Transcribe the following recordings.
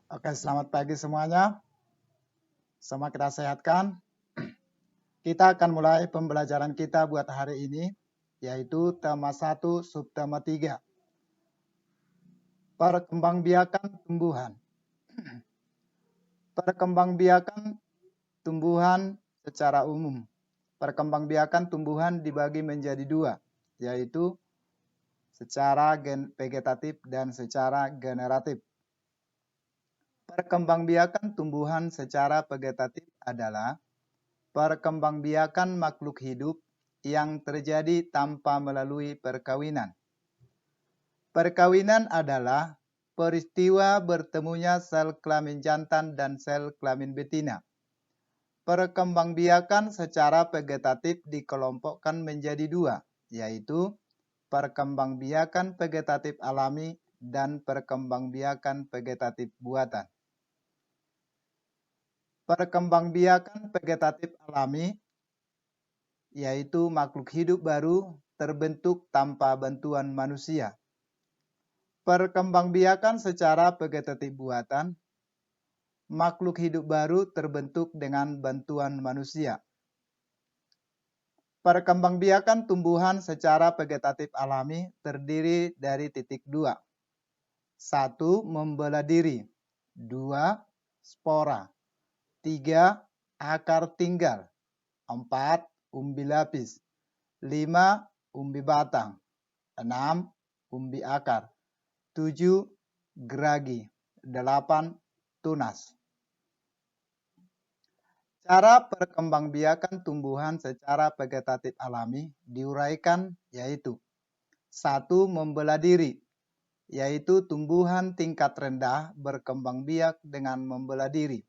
Oke, selamat pagi semuanya. Semua kita sehatkan. Kita akan mulai pembelajaran kita buat hari ini, yaitu tema 1, subtema 3. Perkembangbiakan tumbuhan. Perkembangbiakan tumbuhan secara umum. Perkembangbiakan tumbuhan dibagi menjadi dua, yaitu secara vegetatif dan secara generatif. Perkembangbiakan tumbuhan secara vegetatif adalah perkembangbiakan makhluk hidup yang terjadi tanpa melalui perkawinan. Perkawinan adalah peristiwa bertemunya sel kelamin jantan dan sel kelamin betina. Perkembangbiakan secara vegetatif dikelompokkan menjadi dua, yaitu perkembangbiakan vegetatif alami dan perkembangbiakan vegetatif buatan. Perkembangbiakan vegetatif alami yaitu makhluk hidup baru terbentuk tanpa bantuan manusia. Perkembangbiakan secara vegetatif buatan, makhluk hidup baru terbentuk dengan bantuan manusia. Perkembangbiakan tumbuhan secara vegetatif alami terdiri dari titik dua. 1. Membelah diri. 2. Spora. 3. Akar tinggal. 4. Umbi lapis. 5. Umbi batang. 6. Umbi akar. 7. Geragi. 8. Tunas. Cara perkembangbiakan tumbuhan secara vegetatif alami diuraikan yaitu 1. Membelah diri, yaitu tumbuhan tingkat rendah berkembang biak dengan membelah diri.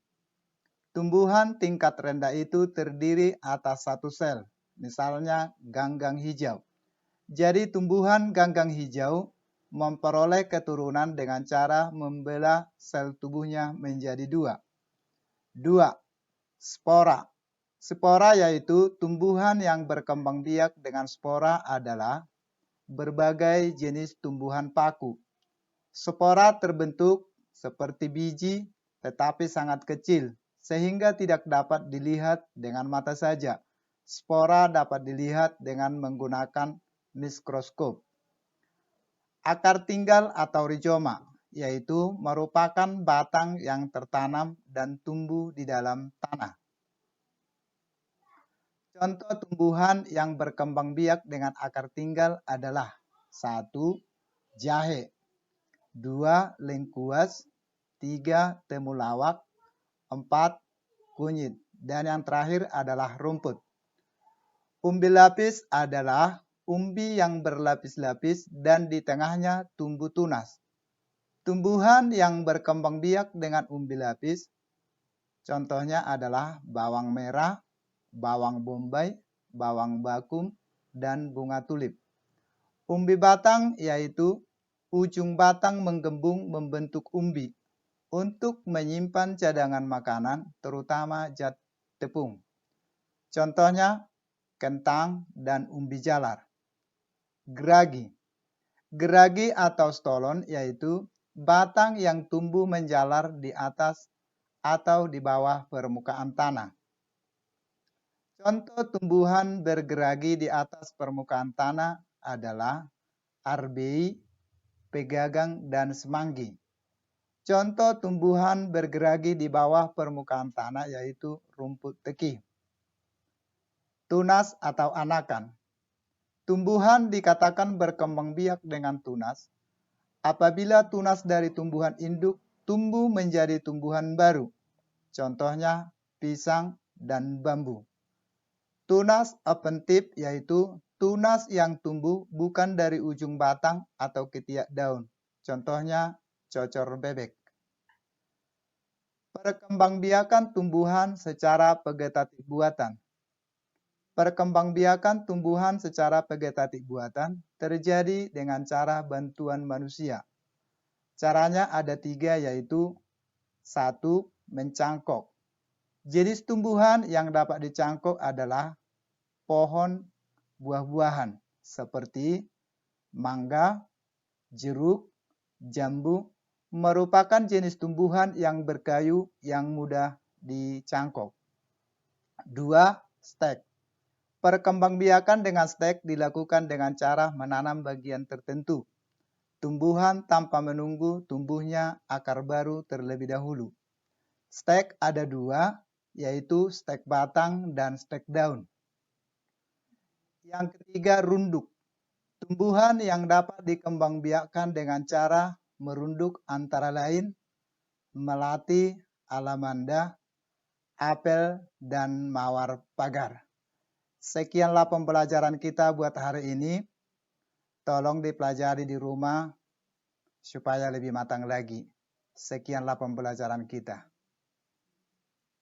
Tumbuhan tingkat rendah itu terdiri atas satu sel, misalnya ganggang hijau. Jadi tumbuhan ganggang hijau memperoleh keturunan dengan cara membelah sel tubuhnya menjadi dua. 2. Spora. Spora yaitu tumbuhan yang berkembang biak dengan spora adalah berbagai jenis tumbuhan paku. Spora terbentuk seperti biji tetapi sangat kecil sehingga tidak dapat dilihat dengan mata saja. Spora dapat dilihat dengan menggunakan mikroskop. Akar tinggal atau rizoma yaitu merupakan batang yang tertanam dan tumbuh di dalam tanah. Contoh tumbuhan yang berkembang biak dengan akar tinggal adalah 1. Jahe, 2. Lengkuas, 3. Temulawak, 4. Kunyit, dan yang terakhir adalah rumput. Umbi lapis adalah umbi yang berlapis-lapis dan di tengahnya tumbuh tunas. Tumbuhan yang berkembang biak dengan umbi lapis, contohnya adalah bawang merah, bawang bombay, bawang bakum, dan bunga tulip. Umbi batang yaitu ujung batang menggembung membentuk umbi untuk menyimpan cadangan makanan, terutama zat tepung. Contohnya kentang dan umbi jalar. Geragi. Geragi atau stolon yaitu batang yang tumbuh menjalar di atas atau di bawah permukaan tanah. Contoh tumbuhan bergeragi di atas permukaan tanah adalah arbei, pegagang, dan semanggi. Contoh tumbuhan bergeragi di bawah permukaan tanah yaitu rumput teki. Tunas atau anakan. Tumbuhan dikatakan berkembang biak dengan tunas apabila tunas dari tumbuhan induk tumbuh menjadi tumbuhan baru. Contohnya pisang dan bambu. Tunas open tip yaitu tunas yang tumbuh bukan dari ujung batang atau ketiak daun. Contohnya cocor bebek. Perkembangbiakan tumbuhan secara vegetatif buatan. Perkembangbiakan tumbuhan secara vegetatif buatan terjadi dengan cara bantuan manusia. Caranya ada 3 yaitu 1. Mencangkok. Jenis tumbuhan yang dapat dicangkok adalah pohon buah-buahan seperti mangga, jeruk, jambu, merupakan jenis tumbuhan yang berkayu yang mudah dicangkok. 2. Stek. Perkembangbiakan dengan stek dilakukan dengan cara menanam bagian tertentu. Tumbuhan tanpa menunggu tumbuhnya akar baru terlebih dahulu. Stek ada dua, yaitu stek batang dan stek daun. Yang ketiga, runduk. Tumbuhan yang dapat dikembangbiakkan dengan cara merunduk antara lain melati, alamanda, apel, dan mawar pagar. Sekianlah pembelajaran kita buat hari ini. Tolong dipelajari di rumah supaya lebih matang lagi. Sekianlah pembelajaran kita.